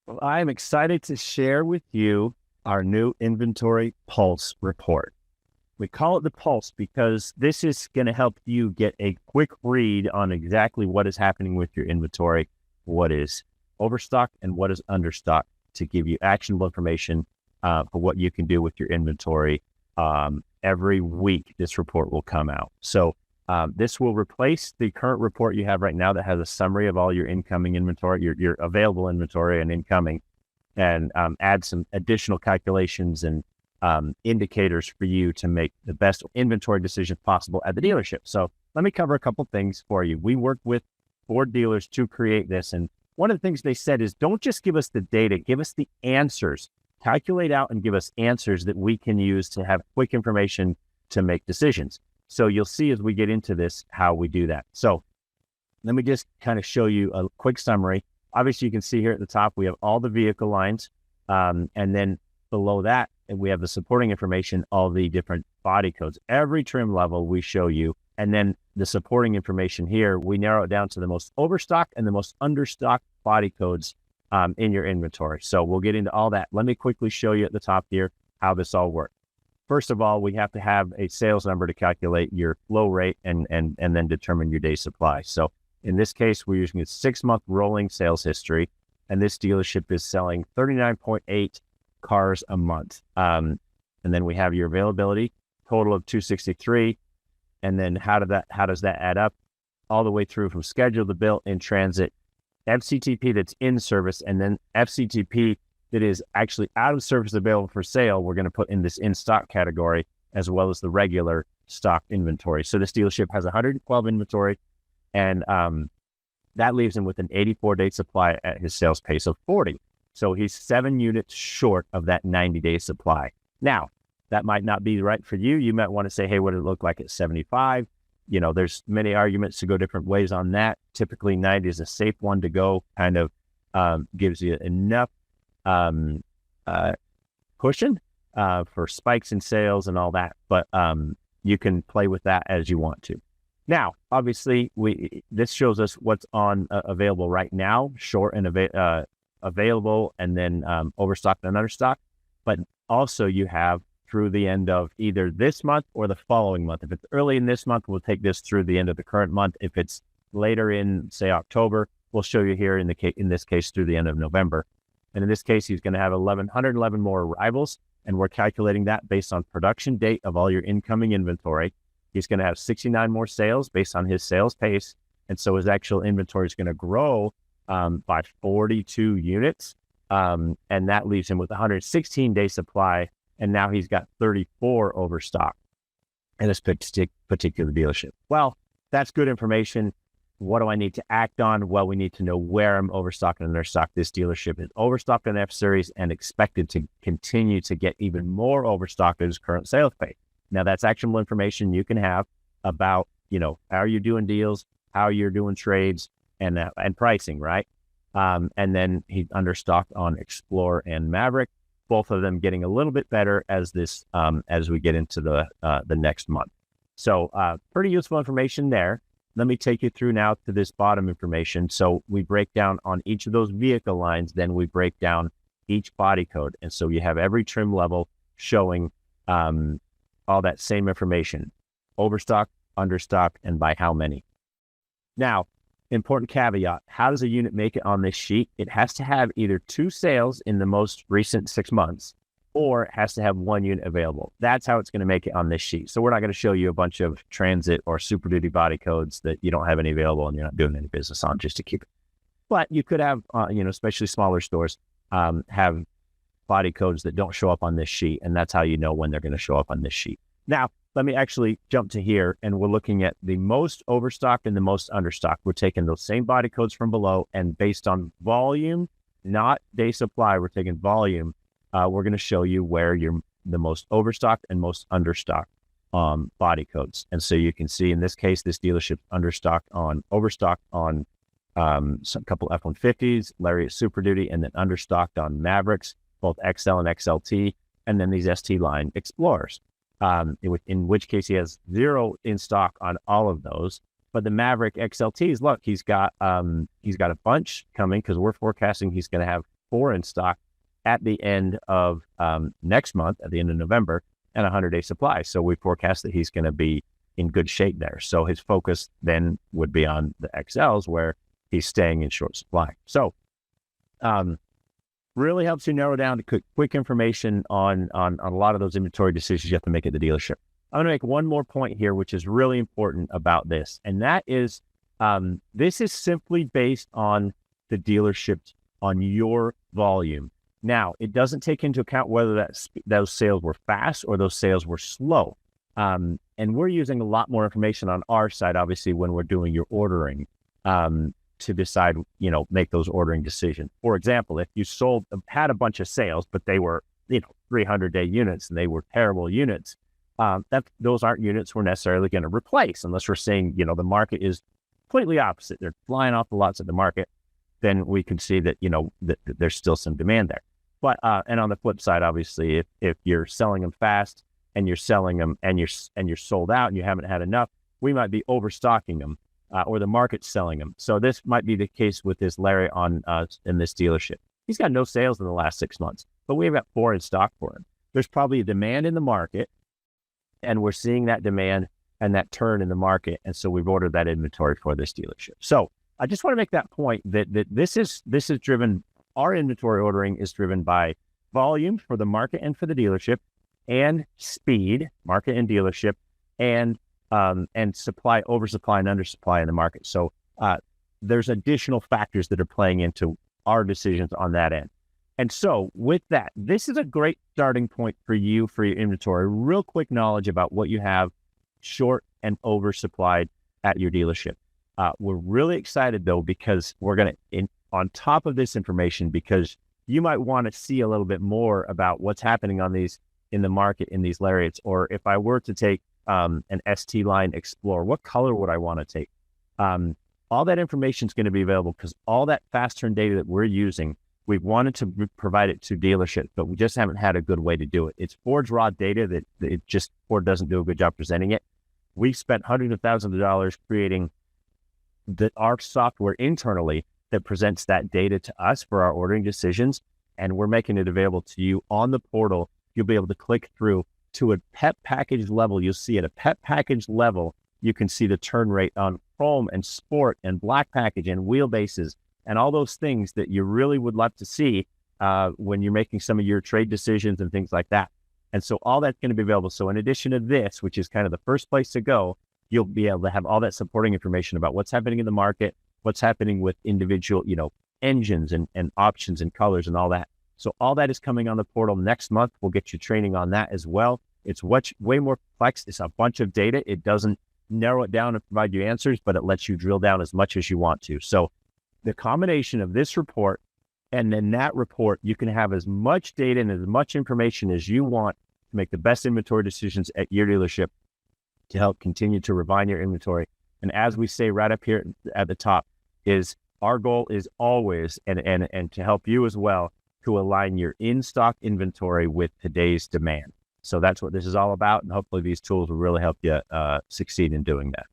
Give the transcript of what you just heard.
Well, I am excited to share with you our new Inventory Pulse report. We call it the Pulse because this is going to help you get a quick read on exactly what is happening with your inventory, what is overstock and what is understock, to give you actionable information for what you can do with your inventory. Every week, this report will come out. So this will replace the current report you have right now that has a summary of all your incoming inventory, your available inventory and incoming, and add some additional calculations and indicators for you to make the best inventory decisions possible at the dealership. So let me cover a couple things for you. We worked with Ford dealers to create this. And one of the things they said is, don't just give us the data, give us the answers. Calculate out and give us answers that we can use to have quick information to make decisions. So you'll see as we get into this how we do that. So let me just kind of show you a quick summary. Obviously, you can see here at the top, we have all the vehicle lines. And then below that, we have the supporting information, all the different body codes. Every trim level we show you. And then the supporting information here, we narrow it down to the most overstock and the most understock body codes in your inventory. So we'll get into all that. Let me quickly show you at the top here how this all works. First of all, we have to have a sales number to calculate your flow rate and then determine your day supply. So in this case, we're using a 6-month rolling sales history, and this dealership is selling 39.8 cars a month. And then we have your availability, total of 263. And then how does that add up? All the way through from scheduled to built, in transit, FCTP that's in service, and then FCTP that is actually out of service, available for sale. We're going to put in this in stock category, as well as the regular stock inventory. So this dealership has 112 inventory, and that leaves him with an 84-day supply at his sales pace of 40. So he's 7 units short of that 90-day supply. Now, that might not be right for you. You might want to say, hey, what did it look like at 75? You know, there's many arguments to go different ways on that. Typically, 90 is a safe one to go, kind of gives you enough cushion for spikes in sales and all that. But you can play with that as you want to. Now, obviously, this shows us what's on available right now, short and available, and then overstocked and understocked. But also you have through the end of either this month or the following month. If it's early in this month, we'll take this through the end of the current month. If it's later in, say, October, we'll show you here in this case through the end of November. And in this case, he's going to have 111 more arrivals, and we're calculating that based on production date of all your incoming inventory. He's going to have 69 more sales based on his sales pace, and so his actual inventory is going to grow by 42 units, and that leaves him with 116-day supply, and now he's got 34 overstock in this particular dealership. Well, that's good information. What do I need to act on? Well, we need to know where I'm overstocked and understocked. This dealership is overstocked in F-Series and expected to continue to get even more overstocked at his current sales pace. Now, that's actionable information you can have about, how you're doing deals, how you're doing trades, and pricing, right? And then he's understocked on Explorer and Maverick, both of them getting a little bit better as we get into the next month. So pretty useful information there. Let me take you through now to this bottom information. So we break down on each of those vehicle lines, then we break down each body code. And so you have every trim level showing all that same information: overstock, understock, and by how many. Now, important caveat: how does a unit make it on this sheet? It has to have either 2 sales in the most recent 6 months, or it has to have 1 unit available. That's how it's going to make it on this sheet. So we're not going to show you a bunch of transit or Super Duty body codes that you don't have any available and you're not doing any business on, just to keep it. But you could have, especially smaller stores, have body codes that don't show up on this sheet, and that's how you know when they're going to show up on this sheet. Now, let me actually jump to here, and we're looking at the most overstocked and the most understocked. We're taking those same body codes from below, and based on volume, not day supply, we're taking volume. We're going to show you where you're the most overstocked and most understocked body codes. And so you can see in this case, this dealership overstocked on some couple F-150s, Lariat Super Duty, and then understocked on Mavericks, both XL and XLT, and then these ST line Explorers. In which case he has 0 in stock on all of those. But the Maverick XLTs, look, he's got a bunch coming, because we're forecasting he's going to have 4 in stock at the end of next month, at the end of November, and a 100-day supply. So we forecast that he's going to be in good shape there. So his focus then would be on the XLs where he's staying in short supply. So really helps you narrow down to quick information on a lot of those inventory decisions you have to make at the dealership. I'm going to make one more point here, which is really important about this. And that is, this is simply based on the dealership, on your volume. Now, it doesn't take into account whether those sales were fast or those sales were slow. And we're using a lot more information on our side, obviously, when we're doing your ordering, to decide, make those ordering decisions. For example, if you had a bunch of sales, but they were, 300-day units and they were terrible units, those aren't units we're necessarily going to replace unless we're saying, the market is completely opposite. They're flying off the lots at the market. Then we can see that, that there's still some demand there. But, and on the flip side, obviously, if you're selling them fast and you're selling them and you're sold out and you haven't had enough, we might be overstocking them, or the market's selling them. So this might be the case with this Larry in this dealership. He's got no sales in the last 6 months, but we've got 4 in stock for him. There's probably a demand in the market, and we're seeing that demand and that turn in the market. And so we've ordered that inventory for this dealership. So I just want to make that point that this is driven, our inventory ordering is driven by volume for the market and for the dealership, and speed, market and dealership, and supply, oversupply and undersupply in the market. So there's additional factors that are playing into our decisions on that end. And so with that, this is a great starting point for you, for your inventory. Real quick knowledge about what you have short and oversupplied at your dealership. We're really excited though, because we're going to, on top of this information, because you might want to see a little bit more about what's happening on these in the market in these Lariats. Or if I were to take an ST Line Explorer, what color would I want to take? All that information is going to be available, because all that fast turn data that we're using, we've wanted to provide it to dealerships, but we just haven't had a good way to do it. It's Ford's raw data that Ford doesn't do a good job presenting it. We've spent hundreds of thousands of dollars creating our software internally that presents that data to us for our ordering decisions, and we're making it available to you on the portal. You'll be able to click through to a PEP package level. You'll see at a PEP package level, you can see the turn rate on chrome and sport and black package and wheelbases and all those things that you really would love to see when you're making some of your trade decisions and things like that. And so all that's going to be available. So in addition to this, which is kind of the first place to go, you'll be able to have all that supporting information about what's happening in the market, what's happening with individual, engines and options and colors and all that. So all that is coming on the portal next month. We'll get you training on that as well. It's way more complex. It's a bunch of data. It doesn't narrow it down and provide you answers, but it lets you drill down as much as you want to. So the combination of this report and then that report, you can have as much data and as much information as you want to make the best inventory decisions at your dealership to help continue to refine your inventory. And as we say right up here at the top, is our goal is always, and to help you as well, to align your in-stock inventory with today's demand. So that's what this is all about. And hopefully these tools will really help you succeed in doing that.